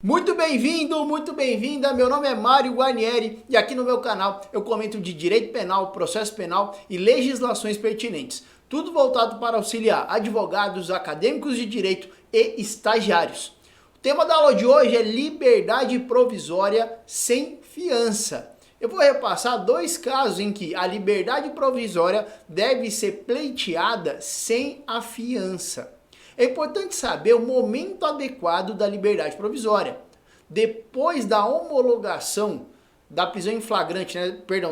Muito bem-vindo, muito bem-vinda, meu nome é Mário Guarnieri e aqui no meu canal eu comento de direito penal, processo penal e legislações pertinentes. Tudo voltado para auxiliar advogados, acadêmicos de direito e estagiários. O tema da aula de hoje é liberdade provisória sem fiança. Eu vou repassar dois casos em que a liberdade provisória deve ser pleiteada sem a fiança. É importante saber o momento adequado da liberdade provisória. Depois da homologação da prisão em flagrante,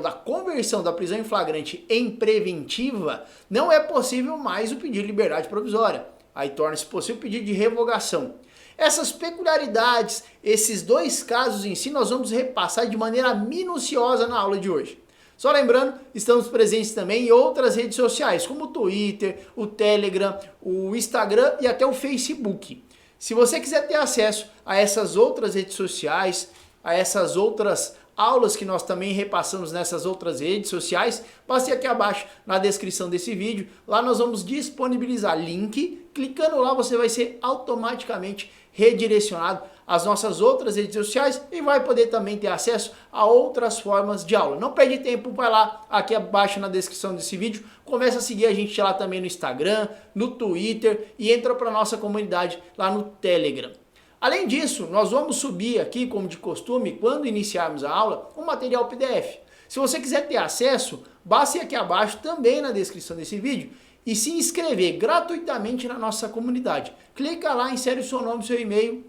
da conversão da prisão em flagrante em preventiva, não é possível mais o pedido de liberdade provisória. Aí torna-se possível o pedido de revogação. Essas peculiaridades, esses dois casos em si, nós vamos repassar de maneira minuciosa na aula de hoje. Só lembrando, estamos presentes também em outras redes sociais, como o Twitter, o Telegram, o Instagram e até o Facebook. Se você quiser ter acesso a essas outras redes sociais, a essas outras aulas que nós também repassamos nessas outras redes sociais, passe aqui abaixo na descrição desse vídeo. Lá nós vamos disponibilizar link. Clicando lá você vai ser automaticamente redirecionado às nossas outras redes sociais e vai poder também ter acesso a outras formas de aula. Não perde tempo, vai lá aqui abaixo na descrição desse vídeo, começa a seguir a gente lá também no Instagram, no Twitter e entra para a nossa comunidade lá no Telegram. Além disso, nós vamos subir aqui, como de costume, quando iniciarmos a aula, um material PDF. Se você quiser ter acesso, basta ir aqui abaixo também na descrição desse vídeo e se inscrever gratuitamente na nossa comunidade. Clica lá, insere o seu nome, seu e-mail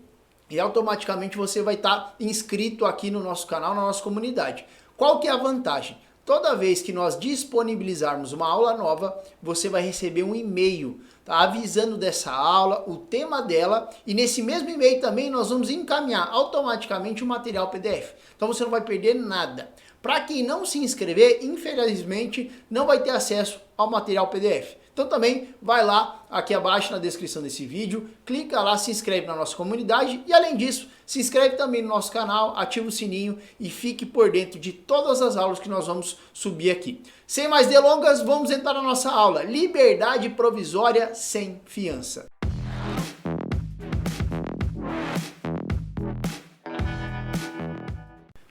e automaticamente você vai estar inscrito aqui no nosso canal, na nossa comunidade. Qual que é a vantagem? Toda vez que nós disponibilizarmos uma aula nova, você vai receber um e-mail, tá, avisando dessa aula, o tema dela, e nesse mesmo e-mail também nós vamos encaminhar automaticamente o material PDF. Então você não vai perder nada. Para quem não se inscrever, infelizmente não vai ter acesso ao material PDF. Então também vai lá aqui abaixo na descrição desse vídeo, clica lá, se inscreve na nossa comunidade e além disso, se inscreve também no nosso canal, ativa o sininho e fique por dentro de todas as aulas que nós vamos subir aqui. Sem mais delongas, vamos entrar na nossa aula, liberdade provisória sem fiança.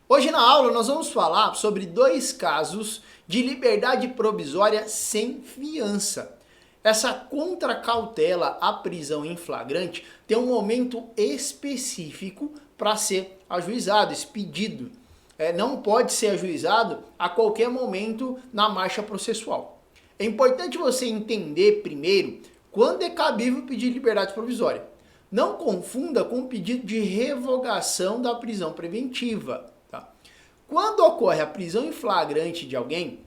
Hoje na aula nós vamos falar sobre dois casos de liberdade provisória sem fiança. Essa contracautela à prisão em flagrante tem um momento específico para ser ajuizado, esse pedido. Não pode ser ajuizado a qualquer momento na marcha processual. É importante você entender primeiro quando é cabível pedir liberdade provisória. Não confunda com o pedido de revogação da prisão preventiva. Quando ocorre a prisão em flagrante de alguém,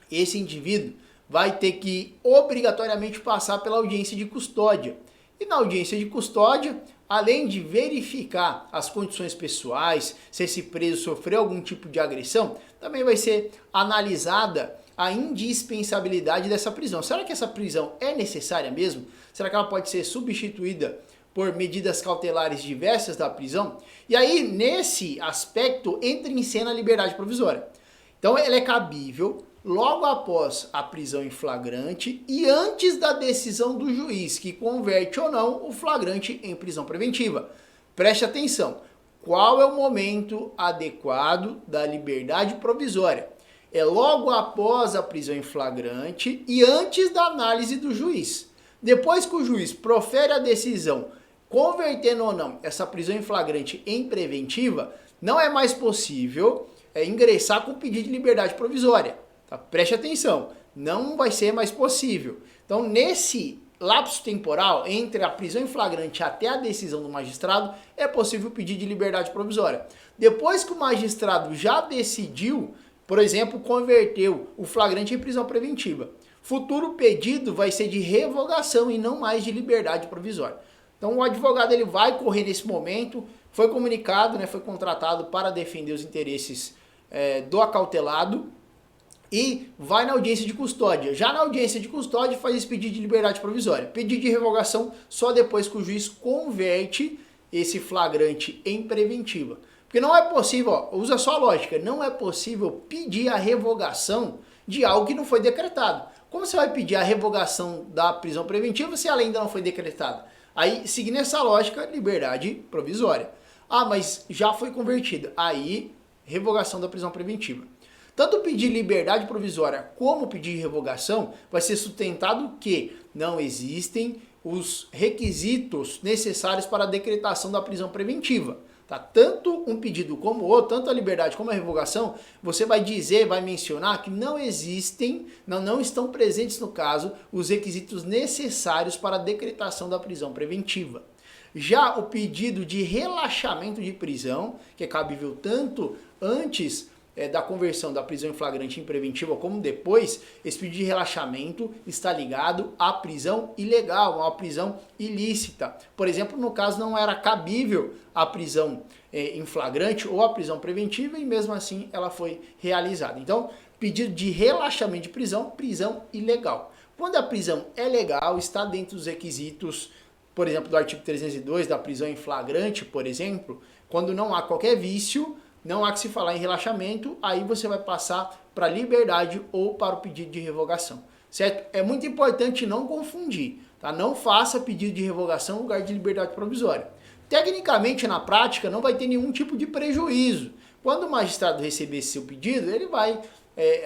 esse indivíduo vai ter que obrigatoriamente passar pela audiência de custódia. E na audiência de custódia, além de verificar as condições pessoais, se esse preso sofreu algum tipo de agressão, também vai ser analisada a indispensabilidade dessa prisão. Será que essa prisão é necessária mesmo? Será que ela pode ser substituída por medidas cautelares diversas da prisão? E aí, nesse aspecto, entra em cena a liberdade provisória. Então, ela é cabível logo após a prisão em flagrante e antes da decisão do juiz, que converte ou não o flagrante em prisão preventiva. Preste atenção, qual é o momento adequado da liberdade provisória? É logo após a prisão em flagrante e antes da análise do juiz. Depois que o juiz profere a decisão, convertendo ou não essa prisão em flagrante em preventiva, não é mais possível ingressar com pedido de liberdade provisória. Tá? Preste atenção, não vai ser mais possível. Então, nesse lapso temporal, entre a prisão em flagrante até a decisão do magistrado, é possível pedir de liberdade provisória. Depois que o magistrado já decidiu, por exemplo, converteu o flagrante em prisão preventiva, futuro pedido vai ser de revogação e não mais de liberdade provisória. Então, o advogado ele vai correr nesse momento, foi comunicado, foi contratado para defender os interesses do acautelado, e vai na audiência de custódia. Já na audiência de custódia faz esse pedido de liberdade provisória. Pedido de revogação só depois que o juiz converte esse flagrante em preventiva. Porque não é possível, usa só a lógica, não é possível pedir a revogação de algo que não foi decretado. Como você vai pedir a revogação da prisão preventiva se ela ainda não foi decretada? Aí, seguindo essa lógica, liberdade provisória. Ah, mas já foi convertida. Aí, revogação da prisão preventiva. Tanto pedir liberdade provisória como pedir revogação vai ser sustentado que não existem os requisitos necessários para a decretação da prisão preventiva. Tá? Tanto um pedido como o outro, tanto a liberdade como a revogação, você vai dizer, vai mencionar que não existem, não estão presentes no caso, os requisitos necessários para a decretação da prisão preventiva. Já o pedido de relaxamento de prisão, que é cabível tanto antes da conversão da prisão em flagrante em preventiva como depois, esse pedido de relaxamento está ligado à prisão ilegal, à prisão ilícita. Por exemplo, no caso não era cabível a prisão em flagrante ou a prisão preventiva e mesmo assim ela foi realizada. Então, pedido de relaxamento de prisão, prisão ilegal. Quando a prisão é legal, está dentro dos requisitos, por exemplo, do artigo 302 da prisão em flagrante, por exemplo, quando não há qualquer vício, não há que se falar em relaxamento, aí você vai passar para liberdade ou para o pedido de revogação, certo? É muito importante não confundir, tá? Não faça pedido de revogação no lugar de liberdade provisória. Tecnicamente, na prática, não vai ter nenhum tipo de prejuízo. Quando o magistrado receber esse seu pedido, ele vai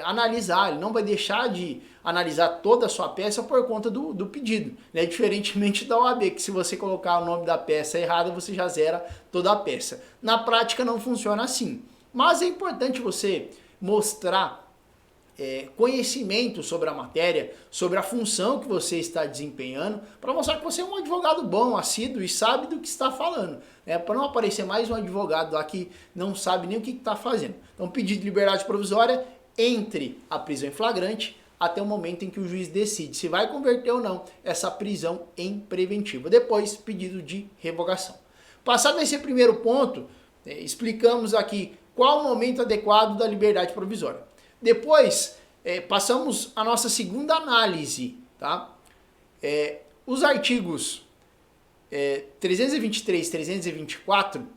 analisar, ele não vai deixar de analisar toda a sua peça por conta do pedido, né? Diferentemente da OAB, que se você colocar o nome da peça errada, você já zera toda a peça. Na prática não funciona assim, mas é importante você mostrar conhecimento sobre a matéria, sobre a função que você está desempenhando, para mostrar que você é um advogado bom, assíduo e sabe do que está falando, né? Para não aparecer mais um advogado lá que não sabe nem o que está fazendo. Então, pedido de liberdade provisória entre a prisão em flagrante até o momento em que o juiz decide se vai converter ou não essa prisão em preventiva. Depois, pedido de revogação. Passado esse primeiro ponto, explicamos aqui qual o momento adequado da liberdade provisória. Depois, passamos a nossa segunda análise, tá? Os artigos 323 e 324,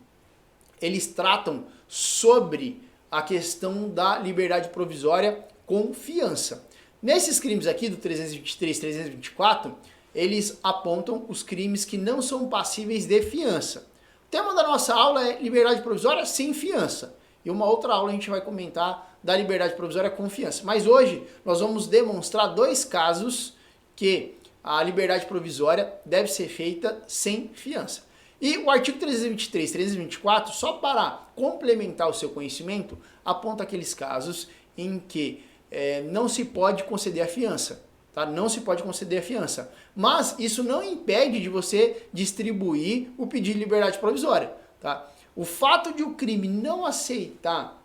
eles tratam sobre a questão da liberdade provisória com fiança. Nesses crimes aqui, do 323 e 324, eles apontam os crimes que não são passíveis de fiança. O tema da nossa aula é liberdade provisória sem fiança. E uma outra aula a gente vai comentar da liberdade provisória com fiança. Mas hoje nós vamos demonstrar dois casos que a liberdade provisória deve ser feita sem fiança. E o artigo 323 e 324, só para complementar o seu conhecimento, aponta aqueles casos em que não se pode conceder a fiança. Tá? Não se pode conceder a fiança. Mas isso não impede de você distribuir o pedido de liberdade provisória. Tá? O fato de o crime não aceitar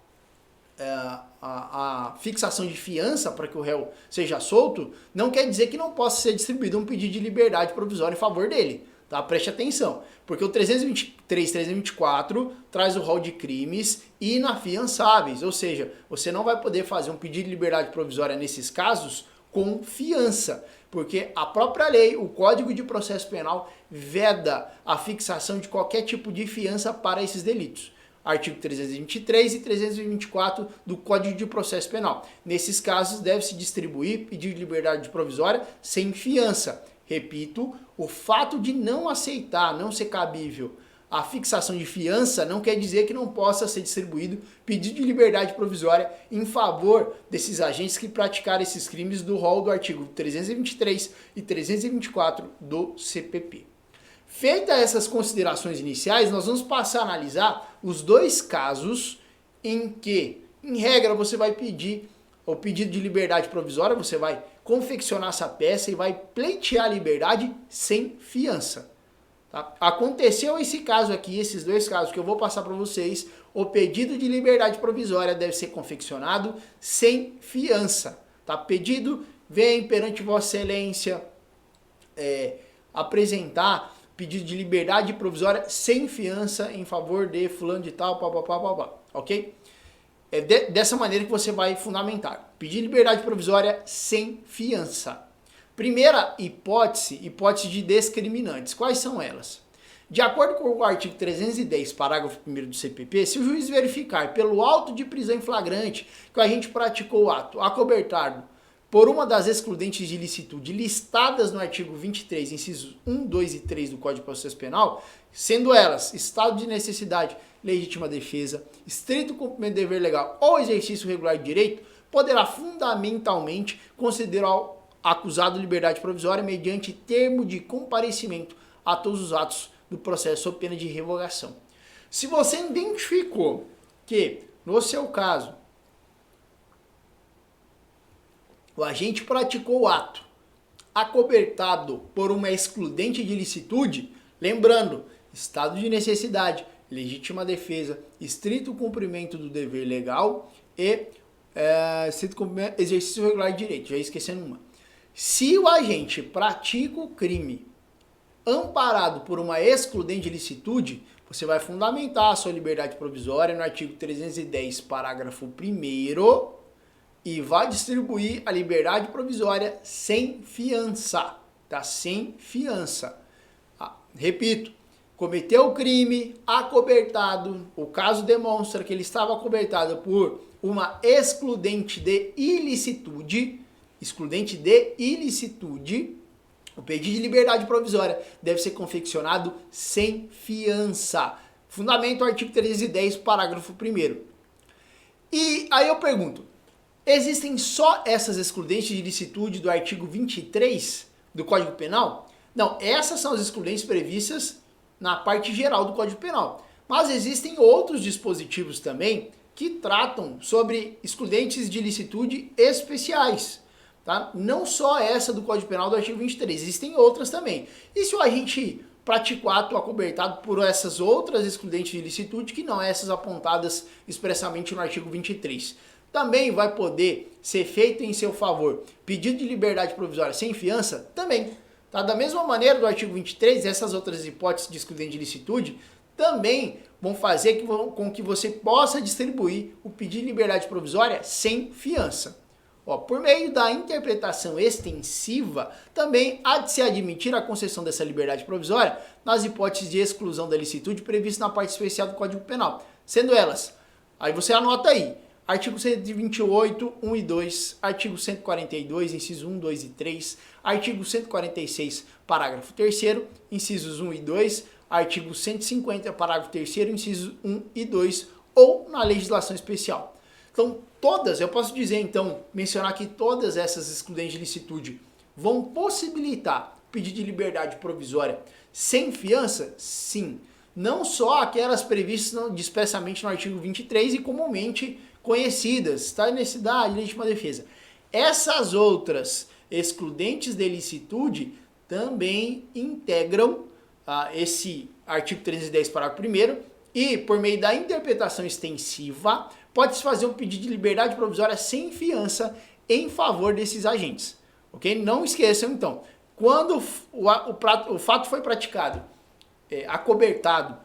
a fixação de fiança para que o réu seja solto, não quer dizer que não possa ser distribuído um pedido de liberdade provisória em favor dele. Tá? Preste atenção, porque o 323 e 324 traz o rol de crimes inafiançáveis, ou seja, você não vai poder fazer um pedido de liberdade provisória nesses casos com fiança, porque a própria lei, o Código de Processo Penal, veda a fixação de qualquer tipo de fiança para esses delitos. Artigo 323 e 324 do Código de Processo Penal. Nesses casos, deve-se distribuir pedido de liberdade provisória sem fiança. Repito, o fato de não aceitar, não ser cabível a fixação de fiança não quer dizer que não possa ser distribuído pedido de liberdade provisória em favor desses agentes que praticaram esses crimes do rol do artigo 323 e 324 do CPP. Feitas essas considerações iniciais, nós vamos passar a analisar os dois casos em que, em regra, você vai pedir o pedido de liberdade provisória, você vai confeccionar essa peça e vai pleitear a liberdade sem fiança. Tá? Aconteceu esse caso aqui, esses dois casos que eu vou passar para vocês, o pedido de liberdade provisória deve ser confeccionado sem fiança. Tá? Pedido vem perante Vossa Excelência apresentar pedido de liberdade provisória sem fiança em favor de fulano de tal, ok? É dessa maneira que você vai fundamentar. Pedir liberdade provisória sem fiança. Primeira hipótese de discriminantes. Quais são elas? De acordo com o artigo 310, parágrafo 1º do CPP, se o juiz verificar pelo auto de prisão em flagrante que o agente praticou o ato acobertado por uma das excludentes de ilicitude listadas no artigo 23, incisos 1, 2 e 3 do Código de Processo Penal, sendo elas estado de necessidade, legítima defesa, estrito cumprimento do dever legal ou exercício regular de direito, poderá fundamentalmente conceder ao acusado liberdade provisória mediante termo de comparecimento a todos os atos do processo sob pena de revogação. Se você identificou que, no seu caso, o agente praticou o ato acobertado por uma excludente de ilicitude, lembrando, estado de necessidade, legítima defesa, estrito cumprimento do dever legal e exercício regular de direito, já esquecendo uma. Se o agente pratica o crime amparado por uma excludente de ilicitude, você vai fundamentar a sua liberdade provisória no artigo 310, parágrafo 1º, e vai distribuir a liberdade provisória sem fiança, tá? Sem fiança. Repito, cometeu o crime acobertado, o caso demonstra que ele estava acobertado por uma excludente de ilicitude, o pedido de liberdade provisória deve ser confeccionado sem fiança. Fundamento artigo 310, parágrafo 1º. E aí eu pergunto, existem só essas excludentes de ilicitude do artigo 23 do Código Penal? Não, essas são as excludentes previstas na parte geral do Código Penal. Mas existem outros dispositivos também que tratam sobre excludentes de ilicitude especiais. Tá? Não só essa do Código Penal do artigo 23, existem outras também. E se o agente praticou ato acobertado por essas outras excludentes de ilicitude, que não essas apontadas expressamente no artigo 23? Também vai poder ser feito em seu favor pedido de liberdade provisória sem fiança? Também. Tá? Da mesma maneira do artigo 23, essas outras hipóteses de excludente de ilicitude também vão fazer com que você possa distribuir o pedido de liberdade provisória sem fiança. Por meio da interpretação extensiva, também há de se admitir a concessão dessa liberdade provisória nas hipóteses de exclusão da ilicitude previstas na parte especial do Código Penal, sendo elas, aí você anota aí, artigo 128, 1 e 2, artigo 142, incisos 1, 2 e 3, artigo 146, parágrafo 3º, incisos 1 e 2, artigo 150, parágrafo 3º, incisos 1 e 2, ou na legislação especial. Então, todas, eu posso dizer então, mencionar que todas essas excludentes de ilicitude vão possibilitar pedido de liberdade provisória sem fiança? Sim. Não só aquelas previstas expressamente no artigo 23 e comumente conhecidas, tá? Necessidade, legítima defesa. Essas outras excludentes de ilicitude também integram esse artigo 310, parágrafo 1º, e por meio da interpretação extensiva, pode-se fazer um pedido de liberdade provisória sem fiança em favor desses agentes. Ok? Não esqueçam, então, quando o fato foi praticado, acobertado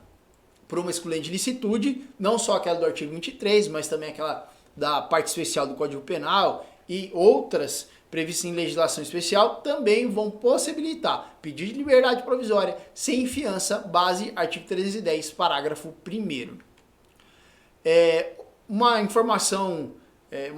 por uma excludente de ilicitude, não só aquela do artigo 23, mas também aquela da parte especial do Código Penal e outras previstas em legislação especial, também vão possibilitar pedido de liberdade provisória sem fiança, base artigo 310, parágrafo 1º. Uma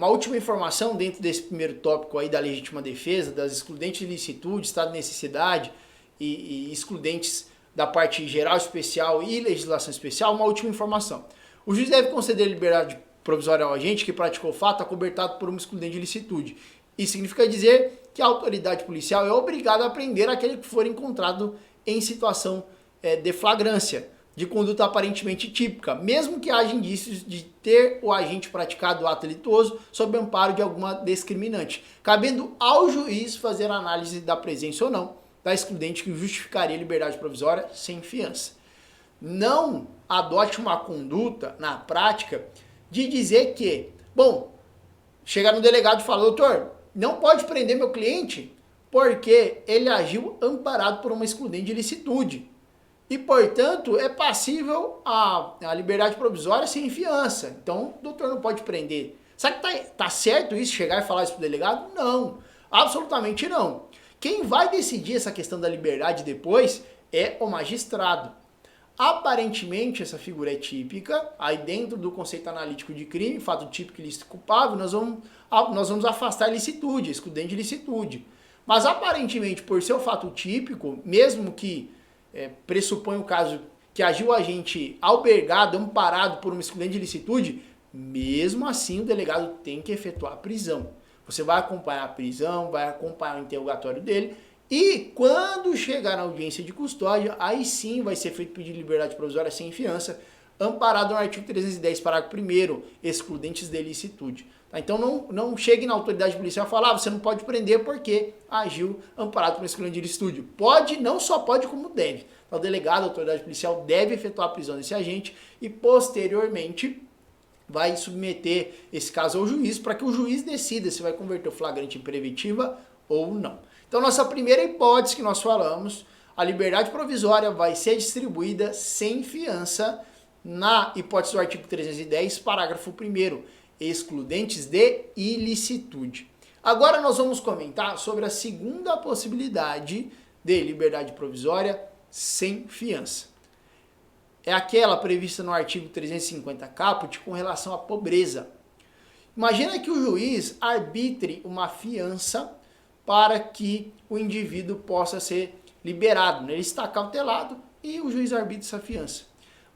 última informação dentro desse primeiro tópico aí da legítima defesa, das excludentes de ilicitude, estado de necessidade e excludentes da parte geral, especial e legislação especial, uma última informação. O juiz deve conceder liberdade provisória ao agente que praticou o fato acobertado por uma excludente de ilicitude. Isso significa dizer que a autoridade policial é obrigada a prender aquele que for encontrado em situação de flagrância, de conduta aparentemente típica, mesmo que haja indícios de ter o agente praticado o ato delituoso sob amparo de alguma discriminante, cabendo ao juiz fazer a análise da presença ou não da excludente que justificaria a liberdade provisória sem fiança. Não adote uma conduta, na prática, de dizer que, chega no delegado e fala, doutor, não pode prender meu cliente porque ele agiu amparado por uma excludente de ilicitude. E, portanto, é passível a liberdade provisória sem fiança. Então, o doutor não pode prender. Sabe que tá certo isso, chegar e falar isso pro delegado? Não, absolutamente não. Quem vai decidir essa questão da liberdade depois é o magistrado. Aparentemente, essa figura é típica, aí dentro do conceito analítico de crime, fato típico, ilícito e culpável, nós vamos afastar a ilicitude, excludente de ilicitude. Mas aparentemente, por ser o fato típico, mesmo que pressupõe o caso que agiu o agente albergado, amparado por uma excludente de ilicitude, mesmo assim o delegado tem que efetuar a prisão. Você vai acompanhar a prisão, vai acompanhar o interrogatório dele, e quando chegar na audiência de custódia, aí sim vai ser feito pedido de liberdade provisória sem fiança, amparado no artigo 310, parágrafo 1º, excludentes de ilicitude. Tá? Então não chegue na autoridade policial e fale, você não pode prender porque agiu amparado por excludente de ilicitude. Pode, não só pode, como deve. Então, o delegado, a autoridade policial deve efetuar a prisão desse agente e posteriormente vai submeter esse caso ao juiz para que o juiz decida se vai converter o flagrante em preventiva ou não. Então, nossa primeira hipótese que nós falamos, a liberdade provisória vai ser distribuída sem fiança na hipótese do artigo 310, parágrafo 1º, excludentes de ilicitude. Agora nós vamos comentar sobre a segunda possibilidade de liberdade provisória sem fiança. É aquela prevista no artigo 350 caput com relação à pobreza. Imagina que o juiz arbitre uma fiança para que o indivíduo possa ser liberado. Ele está cautelado e o juiz arbitra essa fiança.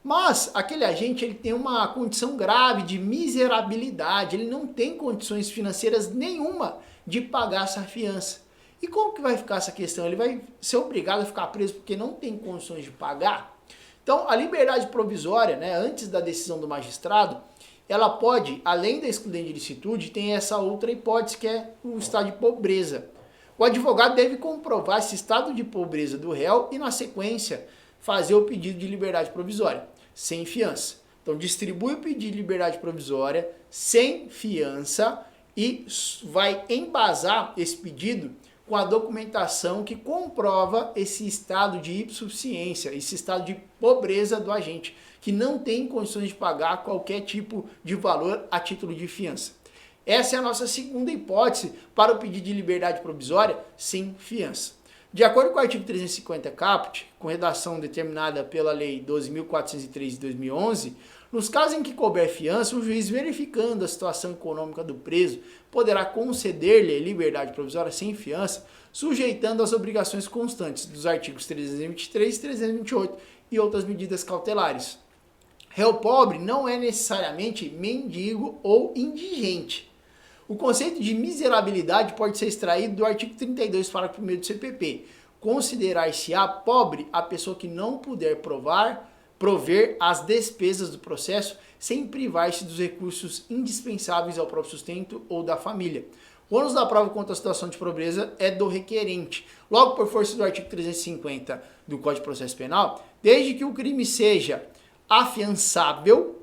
Mas aquele agente ele tem uma condição grave de miserabilidade, ele não tem condições financeiras nenhuma de pagar essa fiança. E como que vai ficar essa questão? Ele vai ser obrigado a ficar preso porque não tem condições de pagar? Então, a liberdade provisória, antes da decisão do magistrado, ela pode, além da excludente de ilicitude, tem essa outra hipótese que é o estado de pobreza. O advogado deve comprovar esse estado de pobreza do réu e, na sequência, fazer o pedido de liberdade provisória, sem fiança. Então, distribui o pedido de liberdade provisória sem fiança e vai embasar esse pedido com a documentação que comprova esse estado de hipossuficiência, esse estado de pobreza do agente, que não tem condições de pagar qualquer tipo de valor a título de fiança. Essa é a nossa segunda hipótese para o pedido de liberdade provisória sem fiança. De acordo com o artigo 350 caput, com redação determinada pela Lei 12.403 de 2011, nos casos em que couber fiança, o juiz, verificando a situação econômica do preso, poderá conceder-lhe liberdade provisória sem fiança, sujeitando às obrigações constantes dos artigos 323 e 328 e outras medidas cautelares. Réu pobre não é necessariamente mendigo ou indigente. O conceito de miserabilidade pode ser extraído do artigo 32, parágrafo 1º do CPP. Considerar-se-á pobre a pessoa que não puder prover as despesas do processo sem privar-se dos recursos indispensáveis ao próprio sustento ou da família. O ônus da prova contra a situação de pobreza é do requerente. Logo, por força do artigo 350 do Código de Processo Penal, desde que o crime seja afiançável,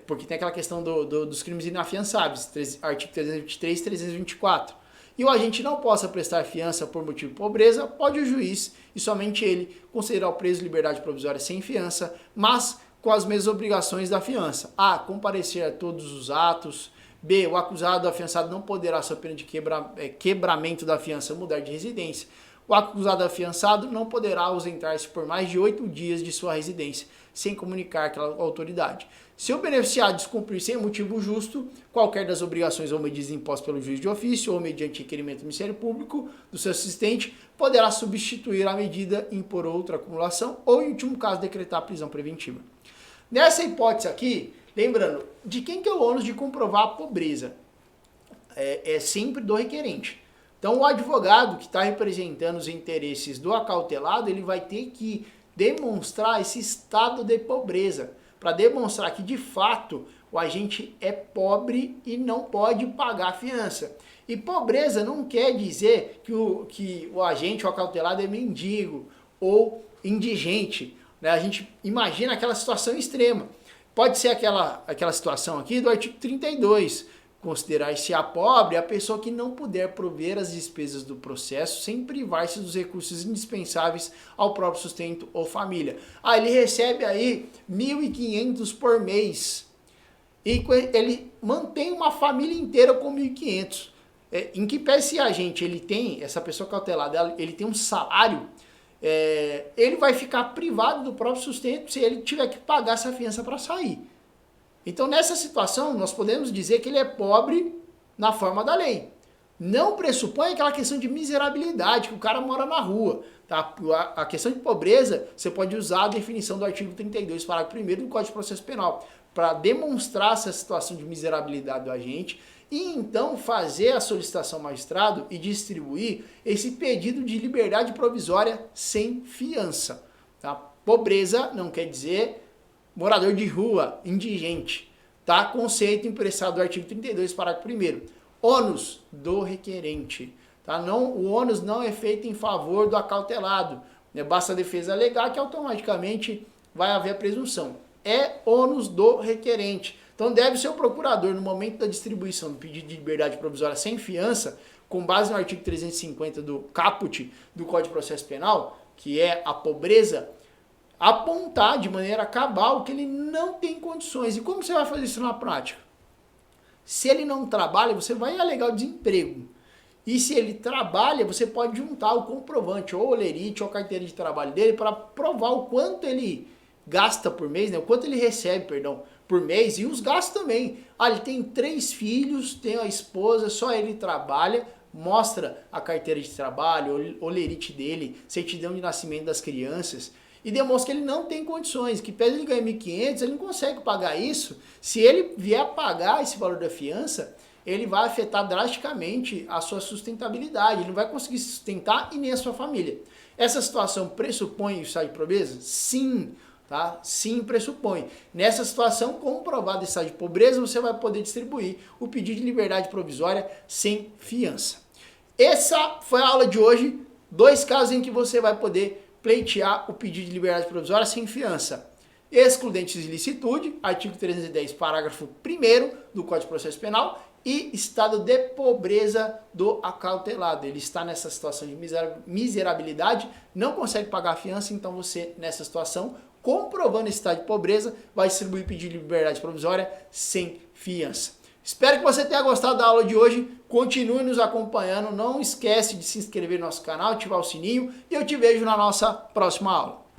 porque tem aquela questão dos crimes inafiançáveis, artigo 323 e 324, e o agente não possa prestar fiança por motivo de pobreza, pode o juiz, e somente ele, considerar o preso liberdade provisória sem fiança, mas com as mesmas obrigações da fiança. A. Comparecer a todos os atos. B. O acusado afiançado não poderá, sob pena de quebramento da fiança, mudar de residência. O acusado afiançado não poderá ausentar-se por mais de 8 dias de sua residência, sem comunicar aquela autoridade. Se o beneficiado descumprir sem motivo justo qualquer das obrigações ou medidas impostas pelo juiz de ofício ou mediante requerimento do Ministério Público do seu assistente, poderá substituir a medida, impor outra acumulação ou, em último caso, decretar a prisão preventiva. Nessa hipótese aqui, lembrando, de quem que é o ônus de comprovar a pobreza? É sempre do requerente. Então, o advogado que está representando os interesses do acautelado, ele vai ter que demonstrar esse estado de pobreza, para demonstrar que, de fato, o agente é pobre e não pode pagar a fiança. E pobreza não quer dizer que o agente, o acautelado, é mendigo ou indigente. A gente imagina aquela situação extrema. Pode ser aquela situação aqui do artigo 32, considerar-se-á pobre a pessoa que não puder prover as despesas do processo sem privar-se dos recursos indispensáveis ao próprio sustento ou família. Ele recebe aí 1.500 por mês e ele mantém uma família inteira com 1.500. Em que pese a gente, essa pessoa cautelada, ele tem um salário ele vai ficar privado do próprio sustento se ele tiver que pagar essa fiança para sair. Então, nessa situação, nós podemos dizer que ele é pobre na forma da lei. Não pressupõe aquela questão de miserabilidade, que o cara mora na rua. Tá? A questão de pobreza, você pode usar a definição do artigo 32, parágrafo 1º do Código de Processo Penal, para demonstrar essa situação de miserabilidade do agente e então fazer a solicitação ao magistrado e distribuir esse pedido de liberdade provisória sem fiança. Tá? Pobreza não quer dizer morador de rua, indigente. Tá? Conceito emprestado do artigo 32, parágrafo 1º. Ônus do requerente. Tá? Não, o ônus não é feito em favor do acautelado. Né? Basta a defesa alegar que automaticamente vai haver a presunção. É ônus do requerente. Então deve ser o procurador, no momento da distribuição do pedido de liberdade provisória sem fiança, com base no artigo 350 do caput do Código de Processo Penal, que é a pobreza, apontar de maneira cabal que ele não tem condições. E como você vai fazer isso na prática? Se ele não trabalha, você vai alegar o desemprego. E se ele trabalha, você pode juntar o comprovante, ou o lerite, ou a carteira de trabalho dele, para provar o quanto ele gasta por mês, né? O quanto ele recebe, perdão, por mês, e os gastos também. Ah, ele tem 3 filhos, tem a esposa, só ele trabalha, mostra a carteira de trabalho, o lerite dele, certidão de nascimento das crianças, e demonstra que ele não tem condições, que pese ele ganhar 1.500, ele não consegue pagar isso. Se ele vier a pagar esse valor da fiança, ele vai afetar drasticamente a sua sustentabilidade, ele não vai conseguir se sustentar e nem a sua família. Essa situação pressupõe o estado de pobreza? Sim. Tá? Sim, pressupõe. Nessa situação, comprovado estado de pobreza, você vai poder distribuir o pedido de liberdade provisória sem fiança. Essa foi a aula de hoje, 2 casos em que você vai poder pleitear o pedido de liberdade provisória sem fiança. Excludentes de ilicitude, artigo 310, parágrafo 1º do Código de Processo Penal, e estado de pobreza do acautelado. Ele está nessa situação de miserabilidade, não consegue pagar a fiança, então você, nessa situação, comprovando esse estado de pobreza, vai distribuir pedido de liberdade provisória sem fiança. Espero que você tenha gostado da aula de hoje, continue nos acompanhando, não esquece de se inscrever no nosso canal, ativar o sininho e eu te vejo na nossa próxima aula.